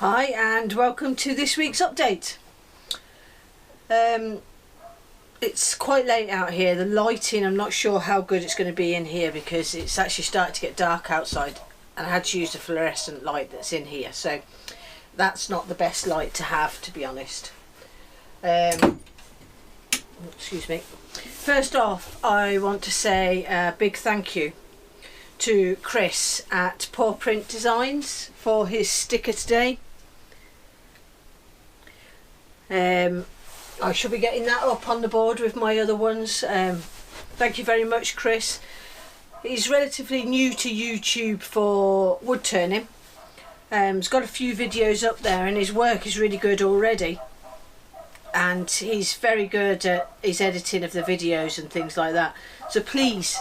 Hi and welcome to this week's update. It's quite late out here. The lighting, I'm not sure how good it's going to be in here because it's actually starting to get dark outside and I had to use the fluorescent light that's in here, so that's not the best light to have, to be honest. Excuse me. First off, I want to say a big thank you to Chris at Paw Print Designs for his sticker today. I shall be getting that up on the board with my other ones. Thank you very much, Chris. He's relatively new to YouTube for wood turning. He's got a few videos up there and his work is really good already. And he's very good at his editing of the videos and things like that. So please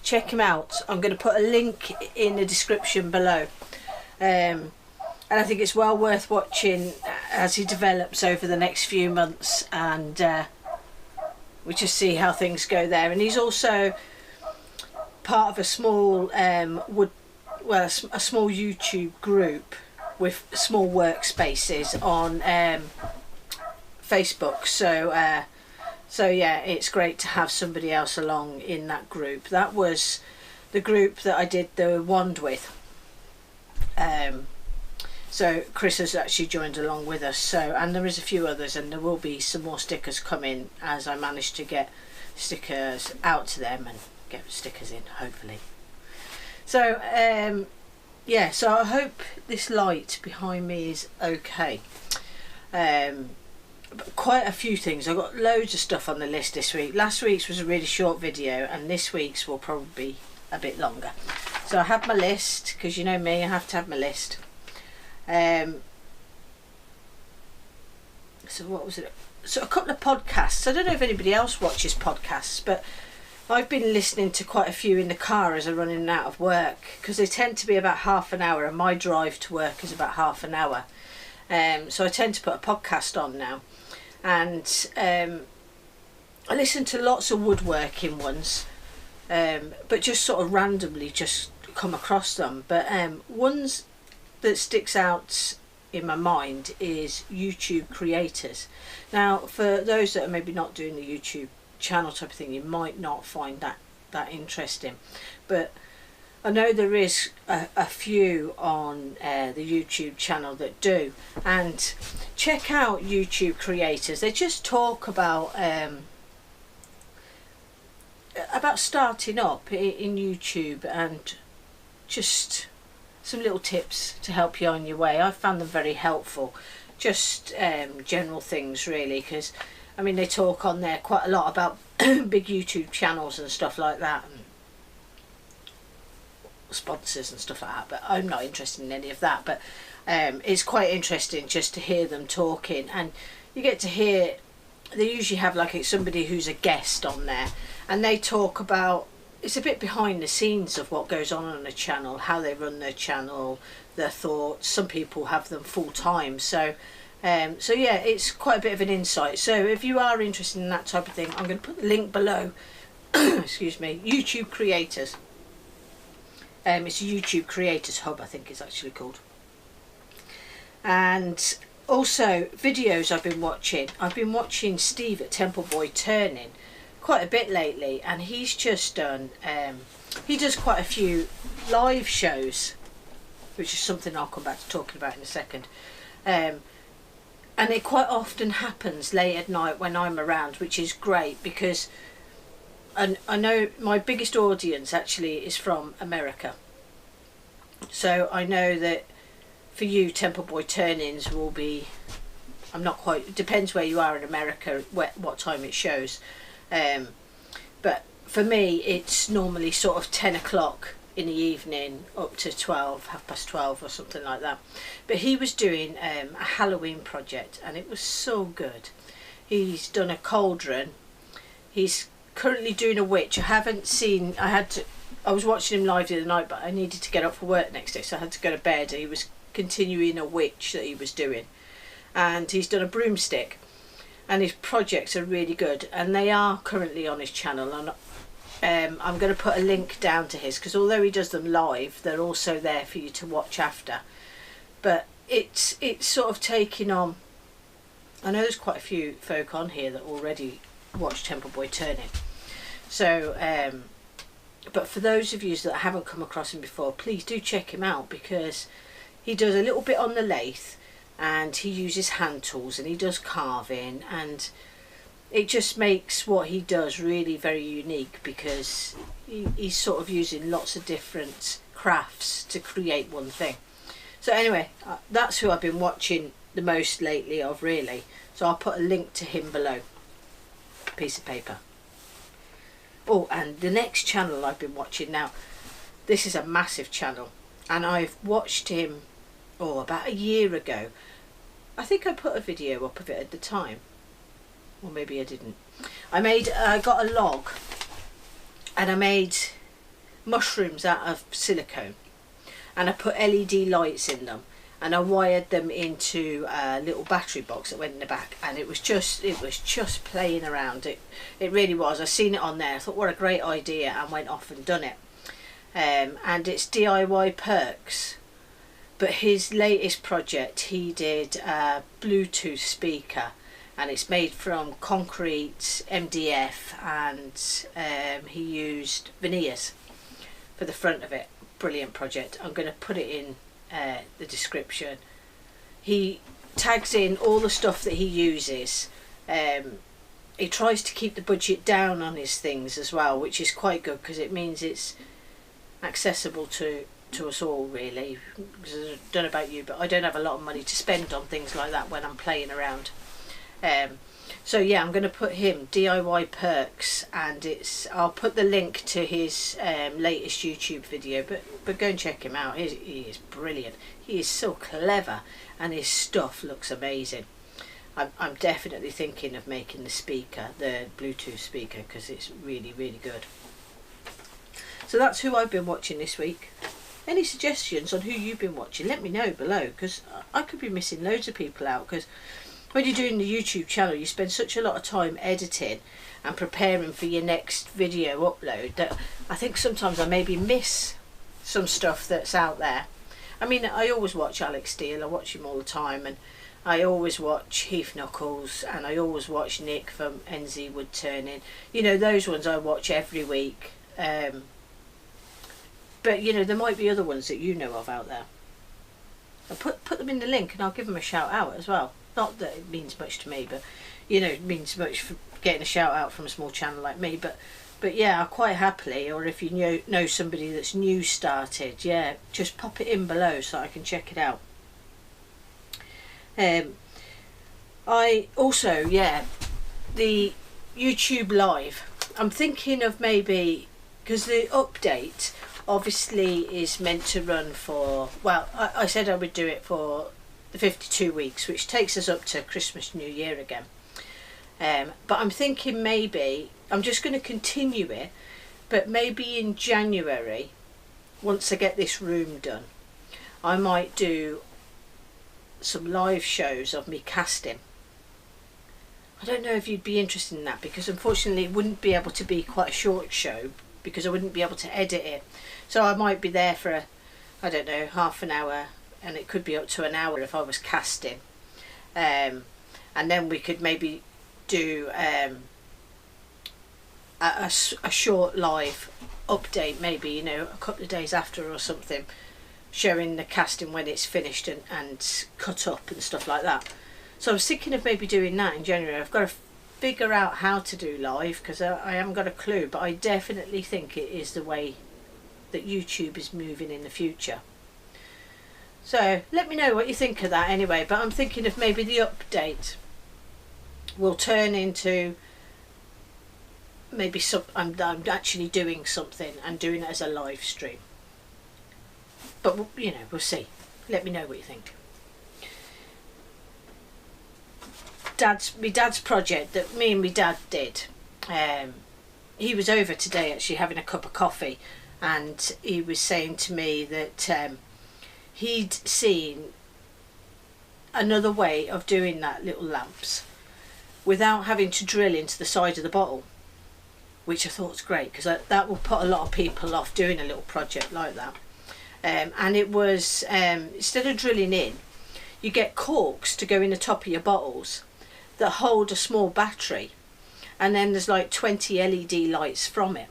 check him out. I'm going to put a link in the description below. And I think it's well worth watching as he develops over the next few months, and we just see how things go there. And he's also part of a small a small YouTube group with small workspaces on Facebook. So yeah, it's great to have somebody else along in that group. That was the group that I did the wand with. So Chris has actually joined along with us. So, and there is a few others, and there will be some more stickers coming as I manage to get stickers out to them and get stickers in, hopefully. So yeah, so I hope this light behind me is okay. Quite a few things. I've got loads of stuff on the list this week. Last week's was a really short video and this week's will probably be a bit longer. So I have my list, because you know me, I have to have my list. So what was it? So a couple of podcasts. I don't know if anybody else watches podcasts, but I've been listening to quite a few in the car as I run in and out of work, because they tend to be about half an hour and my drive to work is about half an hour. So I tend to put a podcast on now, and I listen to lots of woodworking ones, but just sort of randomly just come across them. But ones that sticks out in my mind is YouTube creators. Now, for those that are maybe not doing the YouTube channel type of thing, you might not find that interesting, but I know there is a few on the YouTube channel that do. And check out YouTube creators. They just talk about starting up in YouTube and just some little tips to help you on your way. I found them very helpful. Just general things really, because I mean they talk on there quite a lot about big YouTube channels and stuff like that, and sponsors and stuff like that, but I'm not interested in any of that. But it's quite interesting just to hear them talking, and you get to hear, they usually have like somebody who's a guest on there, and they talk about, it's a bit behind the scenes of what goes on a channel, how they run their channel, their thoughts. Some people have them full time, so so yeah, it's quite a bit of an insight. So if you are interested in that type of thing, I'm going to put the link below. Excuse me. YouTube creators. It's a YouTube creators hub, I think it's actually called. And also videos I've been watching. I've been watching Steve at Templeboy Turning quite a bit lately, and he's just done he does quite a few live shows, which is something I'll come back to talking about in a second. And it quite often happens late at night when I'm around, which is great, because I know my biggest audience actually is from America, so I know that for you Templeboy Turnings will be, I'm not quite, it depends where you are in America what time it shows, but for me it's normally sort of 10 o'clock in the evening up to 12, half past 12 or something like that. But he was doing a Halloween project and it was so good. He's done a cauldron, he's currently doing a witch. I haven't seen, I was watching him live the other night, but I needed to get up for work next day, so I had to go to bed. He was continuing a witch that he was doing, and he's done a broomstick, and his projects are really good, and they are currently on his channel. And I'm going to put a link down to his, because although he does them live, they're also there for you to watch after. But it's sort of taking on, I know there's quite a few folk on here that already watch Templeboy Turning, so but for those of you that haven't come across him before, please do check him out, because he does a little bit on the lathe, and he uses hand tools, and he does carving, and it just makes what he does really very unique, because he's sort of using lots of different crafts to create one thing. So anyway, that's who I've been watching the most lately of, really. So I'll put a link to him below, piece of paper. Oh, and the next channel I've been watching now, this is a massive channel, and I've watched him about a year ago. I think I put a video up of it at the time, or maybe I didn't. I got a log, and I made mushrooms out of silicone, and I put LED lights in them, and I wired them into a little battery box that went in the back, and it was just just playing around. It really was. I seen it on there, I thought what a great idea, and went off and done it. And it's DIY perks, but his latest project, he did a Bluetooth speaker, and it's made from concrete, MDF, and he used veneers for the front of it. Brilliant project. I'm going to put it in the description. He tags in all the stuff that he uses. He tries to keep the budget down on his things as well, which is quite good, because it means it's accessible to us all, really. Because I don't know about you, but I don't have a lot of money to spend on things like that when I'm playing around. So yeah, I'm going to put him, DIY Perks, and I'll put the link to his latest YouTube video, but go and check him out. He is brilliant. He is so clever, and his stuff looks amazing. I'm definitely thinking of making the speaker, the Bluetooth speaker, because it's really, really good. So that's who I've been watching this week. Any suggestions on who you've been watching? Let me know below, because I could be missing loads of people out, because when you're doing the YouTube channel, you spend such a lot of time editing and preparing for your next video upload that I think sometimes I maybe miss some stuff that's out there. I mean, I always watch Alex Steele, I watch him all the time, and I always watch Heath Knuckles, and I always watch Nick from NZ Woodturning. You know, those ones I watch every week. But, you know, there might be other ones that you know of out there. I'll put them in the link, and I'll give them a shout out as well. Not that it means much to me, but, you know, it means much for getting a shout out from a small channel like me. But yeah, I'll quite happily, or if you know somebody that's new started, yeah, just pop it in below so I can check it out. I also, yeah, the YouTube live, I'm thinking of maybe, because the update obviously is meant to run for, well, I said I would do it for the 52 weeks, which takes us up to Christmas, New Year again. But I'm thinking maybe, I'm just going to continue it, but maybe in January, once I get this room done, I might do some live shows of me casting. I don't know if you'd be interested in that, because unfortunately it wouldn't be able to be quite a short show, because I wouldn't be able to edit it. So I might be there for I don't know, half an hour, and it could be up to an hour if I was casting. And then we could maybe do a short live update, maybe, you know, a couple of days after or something, showing the casting when it's finished and cut up and stuff like that. So I was thinking of maybe doing that in January. I've got to figure out how to do live, because I haven't got a clue, but I definitely think it is the way that YouTube is moving in the future. So let me know what you think of that anyway, but I'm thinking of maybe the update will turn into maybe I'm actually doing something and doing it as a live stream. But, you know, we'll see. Let me know what you think. My dad's project that me and my dad did, he was over today actually having a cup of coffee, and he was saying to me that he'd seen another way of doing that little lamps without having to drill into the side of the bottle, which I thought was great, because that will put a lot of people off doing a little project like that. And it was, instead of drilling in, you get corks to go in the top of your bottles that hold a small battery, and then there's like 20 LED lights from it.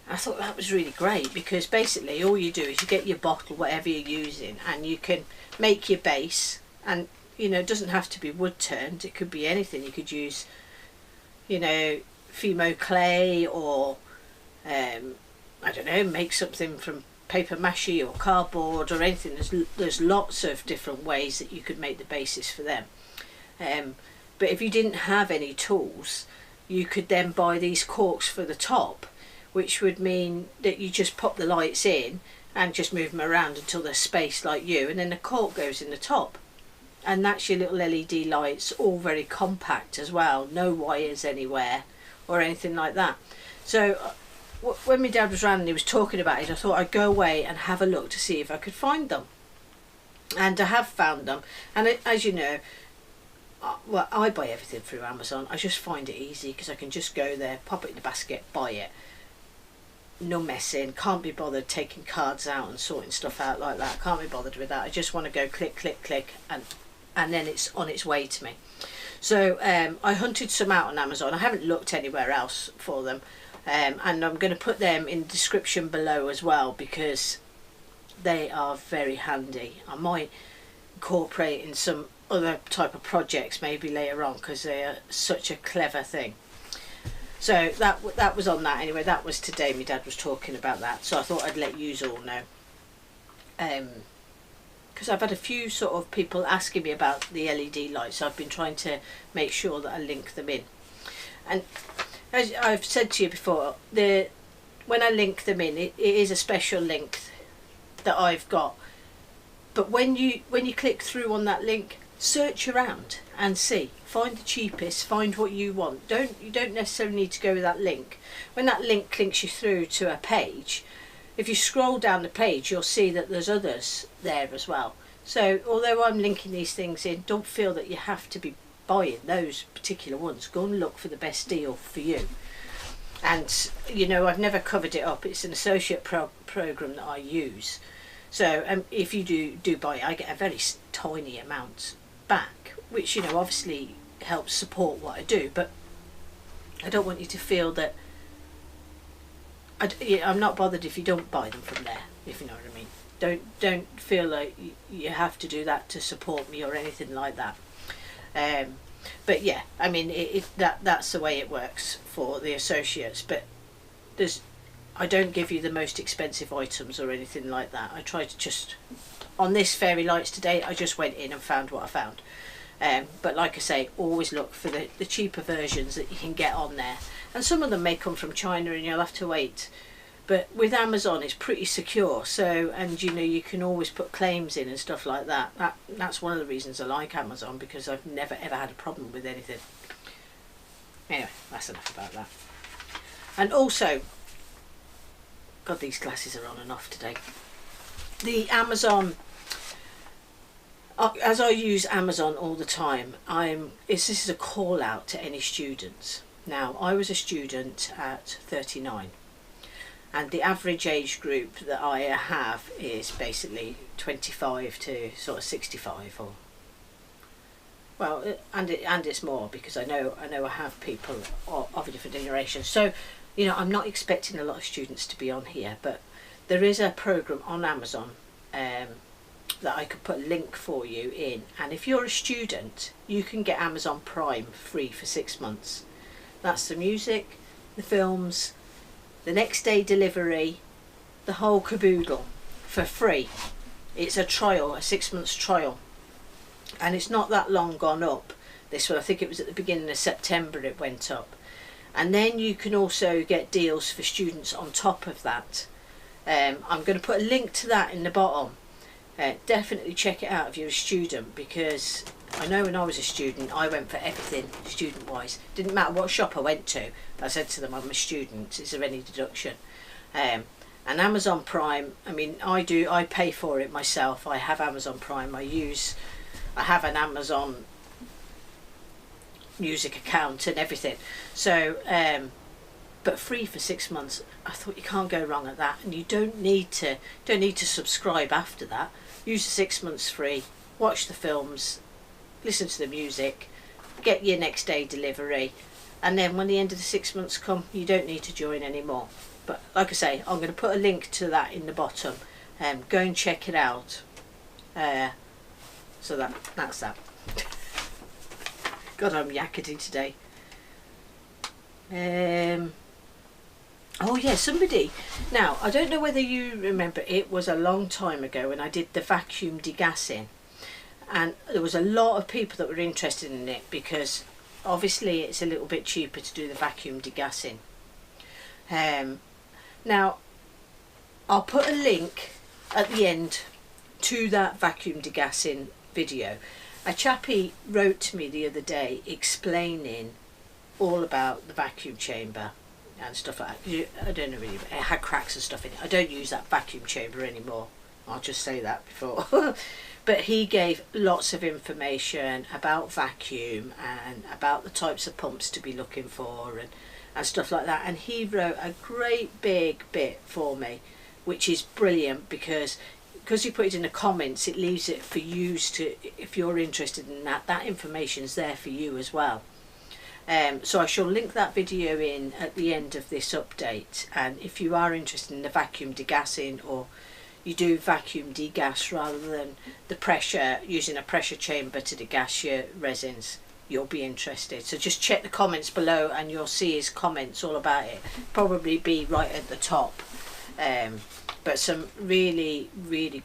I thought that was really great, because basically all you do is you get your bottle, whatever you're using, and you can make your base. And you know, it doesn't have to be wood turned, it could be anything. You could use, you know, Fimo clay, or I don't know, make something from paper mache or cardboard or anything. There's lots of different ways that you could make the basis for them. But if you didn't have any tools, you could then buy these corks for the top, which would mean that you just pop the lights in and just move them around until there's space like you, and then the cork goes in the top. And that's your little LED lights, all very compact as well, no wires anywhere or anything like that. So when my dad was around and he was talking about it, I thought I'd go away and have a look to see if I could find them. And I have found them. And as you know, well, I buy everything through Amazon. I just find it easy, because I can just go there, pop it in the basket, buy it. No messing, can't be bothered taking cards out and sorting stuff out like that. Can't be bothered with that. I just want to go click, click, click, and then it's on its way to me. So I hunted some out on Amazon. I haven't looked anywhere else for them, and I'm going to put them in the description below as well, because they are very handy. I might incorporate in some other type of projects maybe later on, because they are such a clever thing. So that was on that anyway. That was today. My dad was talking about that, so I thought I'd let you all know. Because I've had a few sort of people asking me about the LED lights, so I've been trying to make sure that I link them in. And as I've said to you before, when I link them in, it is a special link that I've got. But when you click through on that link, search around and see, find the cheapest, find what you want. You don't necessarily need to go with that link. When that link links you through to a page, if you scroll down the page, you'll see that there's others there as well. So although I'm linking these things in, don't feel that you have to be buying those particular ones. Go and look for the best deal for you. And you know, I've never covered it up. It's an associate program that I use. So if you do buy it, I get a very tiny amount back, which, you know, obviously helps support what I do. But I don't want you to feel that I'm not bothered if you don't buy them from there, if you know what I mean. Don't feel like you have to do that to support me or anything like that. But yeah, I mean, that's the way it works for the associates. But I don't give you the most expensive items or anything like that. I try to just, on this fairy lights today, I just went in and found what I found. But like I say, always look for the cheaper versions that you can get on there. And some of them may come from China and you'll have to wait. But with Amazon, it's pretty secure. So, and you know, you can always put claims in and stuff like that. That's one of the reasons I like Amazon, because I've never ever had a problem with anything. Anyway, that's enough about that. And also, God, these glasses are on and off today. The Amazon, as I use Amazon all the time, this is a call out to any students. Now, I was a student at 39, and the average age group that I have is basically 25 to sort of 65, or well, and it's more, because I know I have people of a different generation. So, you know, I'm not expecting a lot of students to be on here, but there is a program on Amazon that I could put a link for you in, and if you're a student, you can get Amazon Prime free for 6 months. That's the music, the films, the next day delivery, the whole caboodle for free. It's a trial, a 6 months trial, and it's not that long gone up. This one, I think it was at the beginning of September it went up. And then you can also get deals for students on top of that. I'm going to put a link to that in the bottom. Definitely check it out if you're a student, because I know when I was a student, I went for everything student-wise. Didn't matter what shop I went to. I said to them, I'm a student, is there any deduction? And Amazon Prime, I mean, I pay for it myself. I have Amazon Prime. I have an Amazon Music account and everything. So, but free for 6 months. I thought you can't go wrong at that, and you don't need to subscribe after that. Use the 6 months free, watch the films, listen to the music, get your next day delivery, and then when the end of the 6 months come, you don't need to join anymore. But like I say, I'm going to put a link to that in the bottom. Go and check it out. So that's that. God, I'm yakety today. Oh yeah, somebody. Now, I don't know whether you remember, it was a long time ago when I did the vacuum degassing. And there was a lot of people that were interested in it because obviously it's a little bit cheaper to do the vacuum degassing. Now, I'll put a link at the end to that vacuum degassing video. A chappie wrote to me the other day explaining all about the vacuum chamber and stuff like that. I don't know really, it had cracks and stuff in it. I don't use that vacuum chamber anymore. I'll just say that before. But he gave lots of information about vacuum and about the types of pumps to be looking for and stuff like that. And he wrote a great big bit for me, which is brilliant because you put it in the comments, it leaves it for you to, if you're interested in that information's there for you as well. So I shall link that video in at the end of this update, and if you are interested in the vacuum degassing, or you do vacuum degas rather than the pressure, using a pressure chamber to degas your resins, you'll be interested. So just check the comments below and you'll see his comments all about it. Probably be right at the top. But some really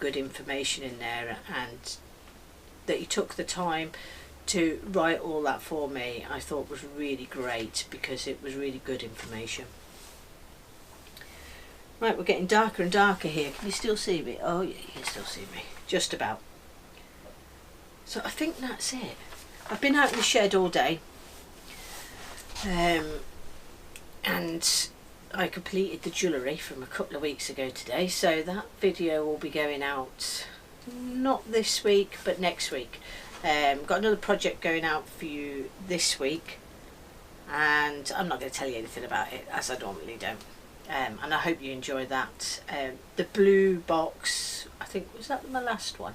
good information in there, and that he took the time to write all that for me, I thought was really great because it was really good information. Right, we're getting darker and darker here. Can you still see me? Oh yeah, you can still see me. Just about. So I think that's it. I've been out in the shed all day. And I completed the jewellery from a couple of weeks ago today. So that video will be going out not this week, but next week. Got another project going out for you this week. And I'm not going to tell you anything about it, as I normally don't. And I hope you enjoy that. The blue box, I think, was that my last one?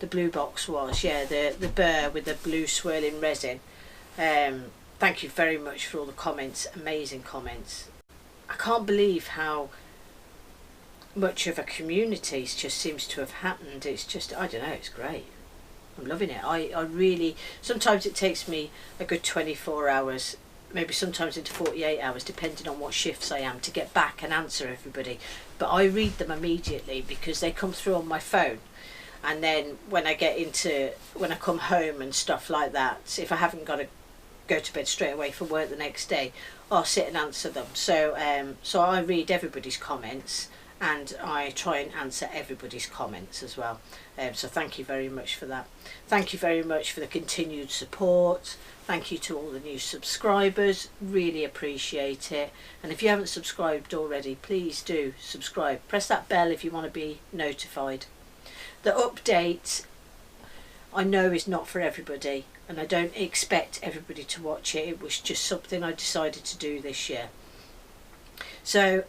The blue box was, yeah, the burr with the blue swirling resin. Thank you very much for all the comments, amazing comments. I can't believe how much of a community just seems to have happened. It's just, I don't know, it's great. I'm loving it. I really, sometimes it takes me a good 24 hours, maybe sometimes into 48 hours, depending on what shifts I am, to get back and answer everybody. But I read them immediately because they come through on my phone. And then when I come home and stuff like that, if I haven't got to go to bed straight away for work the next day, I'll sit and answer them. So so I read everybody's comments and I try and answer everybody's comments as well. So thank you very much for that. Thank you very much for the continued support. Thank you to all the new subscribers, really appreciate it. And if you haven't subscribed already, please do subscribe. Press that bell if you want to be notified. The update, I know, is not for everybody, and I don't expect everybody to watch it. It was just something I decided to do this year. So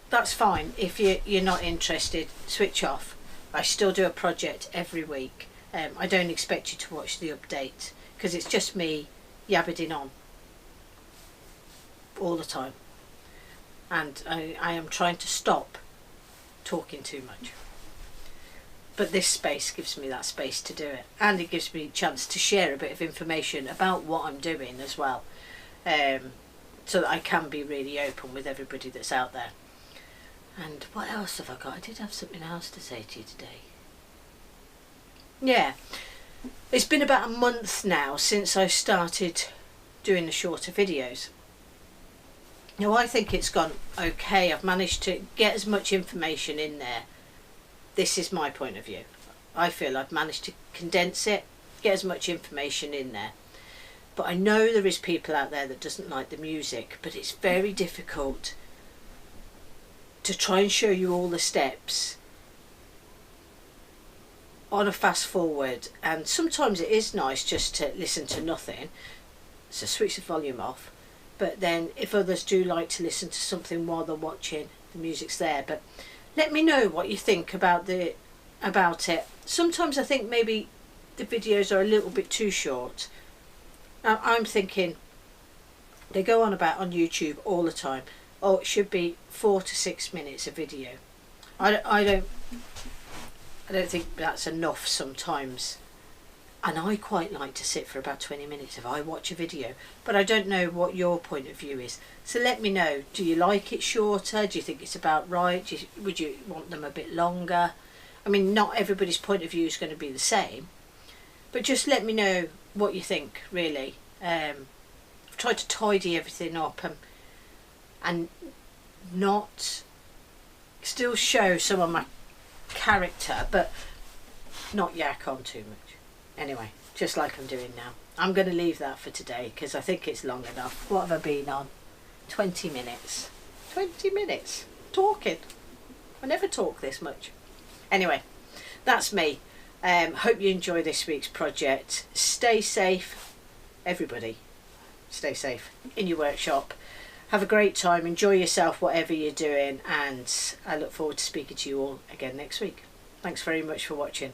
that's fine. If you're not interested, switch off. I still do a project every week. I don't expect you to watch the update because it's just me yabbing on all the time, and I am trying to stop talking too much. But this space gives me that space to do it, and it gives me a chance to share a bit of information about what I'm doing as well, so that I can be really open with everybody that's out there. And what else have I got? I did have something else to say to you today. Yeah, it's been about a month now since I started doing the shorter videos. Now I think it's gone okay. I've managed to get as much information in there. This is my point of view. I feel I've managed to condense it, get as much information in there. But I know there is people out there that doesn't like the music, but it's very difficult to try and show you all the steps on a fast forward. And sometimes it is nice just to listen to nothing, so switch the volume off. But then if others do like to listen to something while they're watching, the music's there. But let me know what you think about it. Sometimes I think maybe the videos are a little bit too short. Now I'm thinking, they go on about on YouTube all the time, oh, it should be 4 to 6 minutes a video. I don't think that's enough sometimes. And I quite like to sit for about 20 minutes if I watch a video, but I don't know what your point of view is. So let me know, do you like it shorter? Do you think it's about right? Would you want them a bit longer? I mean, not everybody's point of view is going to be the same, but just let me know what you think, really. I've tried to tidy everything up and not still show some of my character, but not yak on too much. Anyway, just like I'm doing now. I'm going to leave that for today because I think it's long enough. What have I been on? 20 minutes. 20 minutes. Talking. I never talk this much. Anyway, that's me. Hope you enjoy this week's project. Stay safe, everybody. Stay safe in your workshop. Have a great time. Enjoy yourself, whatever you're doing. And I look forward to speaking to you all again next week. Thanks very much for watching.